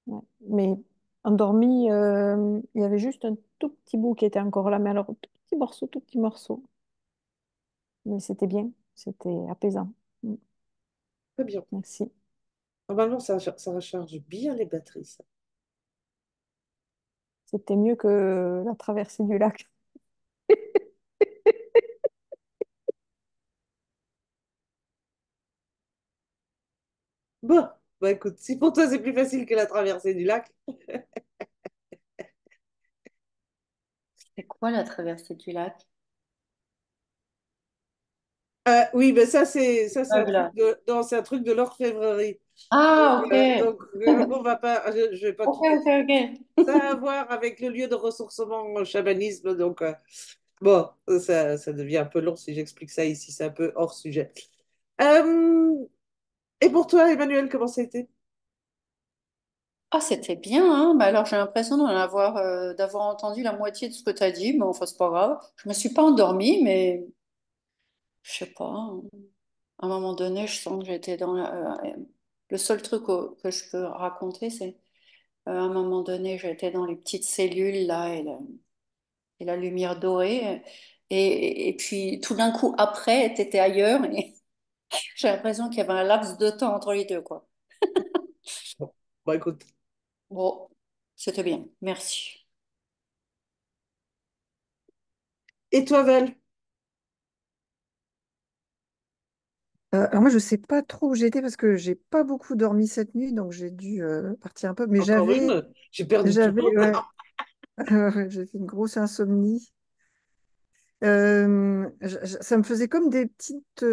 Ouais. Mais endormie, il y avait juste un tout petit bout qui était encore là. Mais alors, tout petit morceau, tout petit morceau. Mais c'était bien. C'était apaisant. Mm. Très bien. Merci. Normalement, ça recharge bien les batteries, ça. C'était mieux que la traversée du lac. Bon, bah écoute, si pour toi c'est plus facile que la traversée du lac, C'est quoi la traversée du lac? oui, mais ça c'est Ah, un truc là. de non, c'est un truc de l'orfèvrerie. Ah, ok. On va pas, je vais pas Ok, tout ok, détailler. ok. Ça a à voir avec le lieu de ressourcement au chamanisme, bon, ça devient un peu long si j'explique ça ici, c'est un peu hors sujet. Euh, et pour toi, Emmanuel, comment ça a été? Ah, c'était bien, hein? Mais alors, j'ai l'impression d'avoir entendu la moitié de ce que tu as dit, mais enfin, c'est pas grave. Je me suis pas endormie, mais je sais pas, hein. À un moment donné, je sens que j'étais le seul truc que je peux raconter, c'est à un moment donné, j'étais dans les petites cellules, là, et la lumière dorée. Et puis, tout d'un coup, après, tu étais ailleurs. Et j'ai l'impression qu'il y avait un laps de temps entre les deux, quoi. Bon, bah écoute. Bon, c'était bien. Merci. Et toi, Val? Alors moi, je sais pas trop où j'étais parce que j'ai pas beaucoup dormi cette nuit, donc j'ai dû partir un peu. Mais Encore une? J'ai perdu tout. ouais, ouais, j'ai fait une grosse insomnie. Ça me faisait comme des petites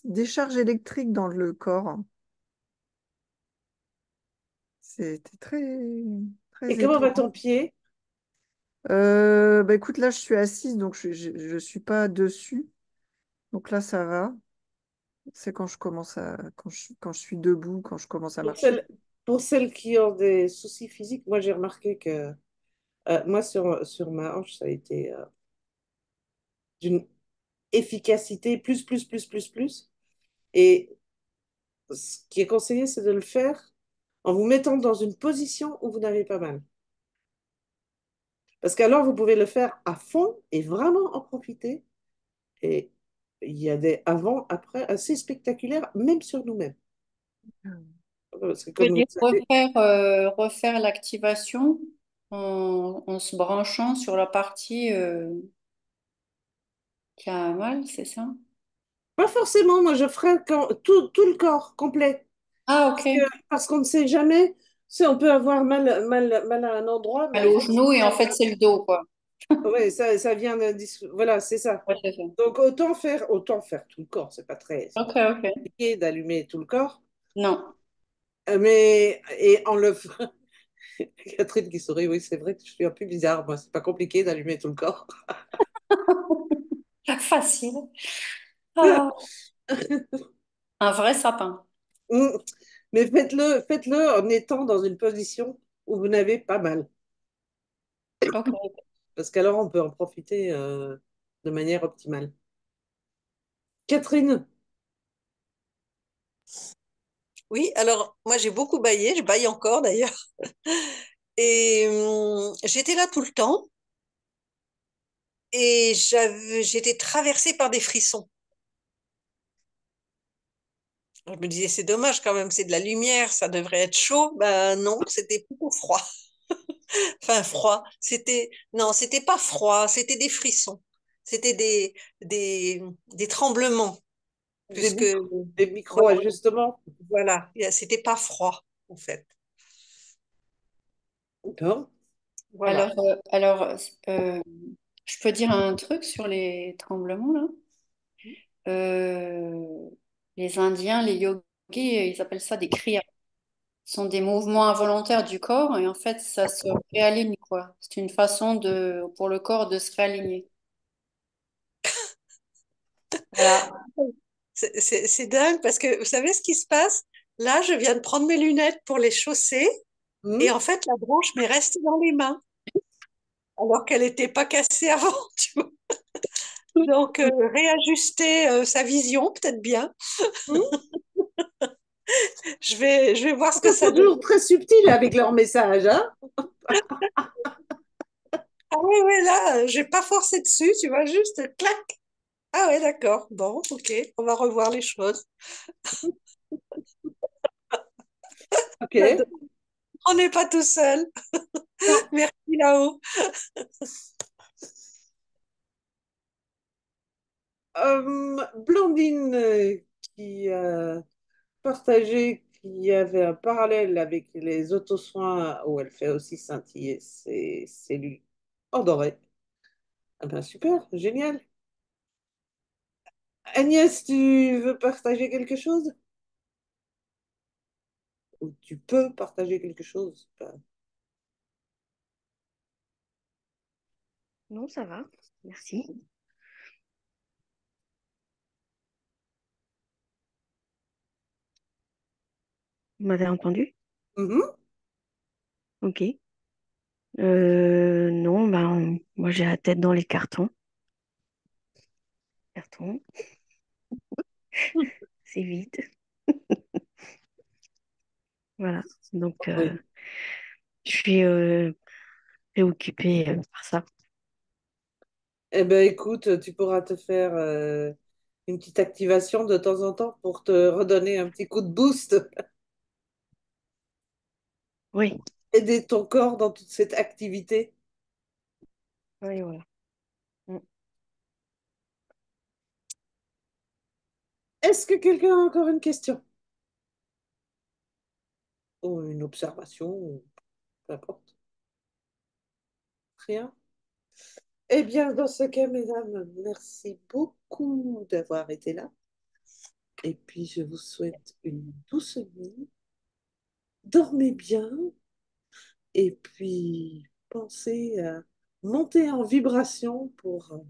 décharges électriques dans le corps. C'était Et très comment va étonnant. ton pied? Bah écoute, là, je suis assise, donc je suis pas dessus. Donc là, ça va. C'est quand quand je suis debout, quand je commence à Pour marcher. pour celles qui ont des soucis physiques, moi j'ai remarqué que moi sur ma hanche, ça a été d'une efficacité plus. Et ce qui est conseillé, c'est de le faire en vous mettant dans une position où vous n'avez pas mal. Parce qu'alors, vous pouvez le faire à fond et vraiment en profiter. Et il y a des avant, après assez spectaculaires, même sur nous-mêmes. Parce que Je veux comme vous dire, savez, refaire l'activation en se branchant sur la partie qui a mal, c'est ça? pas forcément, moi je ferais tout le corps complet. Ah, Parce que, ok. parce qu'on ne sait jamais, on peut avoir mal à un endroit, mais Mal en au fait, genou et en fait, c'est le dos, quoi. ouais, ça vient voilà, c'est ça. Ouais, c'est ça. Donc autant faire tout le corps, c'est pas très Ok, ok. compliqué d'allumer tout le corps. Non. Et en le Catherine qui sourit, oui, c'est vrai que je suis un peu bizarre. Moi, c'est pas compliqué d'allumer tout le corps. Facile. Ah, un vrai sapin. Mm. Mais faites-le en étant dans une position où vous n'avez pas mal. Ok. Parce qu'alors, on peut en profiter de manière optimale. Catherine, Oui, alors moi j'ai beaucoup baillé, je baille encore d'ailleurs. Et j'étais là tout le temps et j'étais traversée par des frissons. Je me disais, c'est dommage quand même, c'est de la lumière, ça devrait être chaud. Ben non, c'était plutôt froid. Enfin, froid. Non, c'était pas froid, c'était des frissons. C'était des tremblements, des, puisque, des voilà, micro-ajustements. voilà, c'était pas froid, en fait. Non. Voilà. Alors, euh, je peux dire un truc sur les tremblements là? Euh, les Indiens, les yogis, ils appellent ça des kriyas. Ce sont des mouvements involontaires du corps et en fait, ça se réaligne, quoi. C'est une façon pour le corps de se réaligner. Voilà. C'est dingue parce que vous savez ce qui se passe? Là, je viens de prendre mes lunettes pour les chausser et Hmm. en fait, la branche m'est restée dans les mains alors qu'elle n'était pas cassée avant, tu vois. Donc, réajuster sa vision, peut-être bien. Hmm. Je vais voir ce que Ils ça sont donne. toujours très subtils avec leurs messages, hein? Ah oui, oui, là, j'ai pas forcé dessus, tu vois, juste clac. Ah ouais, d'accord. Bon, ok, on va revoir les choses. Ok. On n'est pas tout seul. Non. Merci là-haut. Blandine qui partageait qu'il y avait un parallèle avec les autosoins où elle fait aussi scintiller ses cellules endorées. Ah ben super, génial. Agnès, tu veux partager quelque chose? Ou tu peux partager quelque chose? Ben, Non, ça va. Merci. Vous m'avez entendu? mhm. Ok. Non, ben, moi j'ai la tête dans les cartons. Cartons, c'est vide. Voilà. Donc, Oui. je suis préoccupée par ça. Eh ben écoute, tu pourras te faire une petite activation de temps en temps pour te redonner un petit coup de boost, Oui, aider ton corps dans toute cette activité. oui, voilà. Mm. Est-ce que quelqu'un a encore une question? Ou une observation, ou peu importe. Rien? Eh bien, dans ce cas, mesdames, merci beaucoup d'avoir été là. Et puis, je vous souhaite une douce nuit. Dormez bien. Et puis, pensez à monter en vibration pour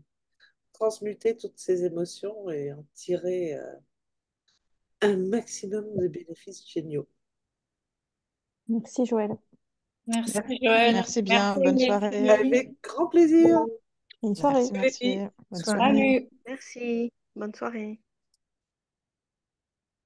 transmuter toutes ces émotions et en tirer un maximum de bénéfices géniaux. Merci, Joël. Merci, Merci, Joël. merci bien. Bonne soirée. Merci. Avec grand plaisir. Bonne soirée. Merci, merci. Bonne soirée. Salut. Merci. Bonne soirée.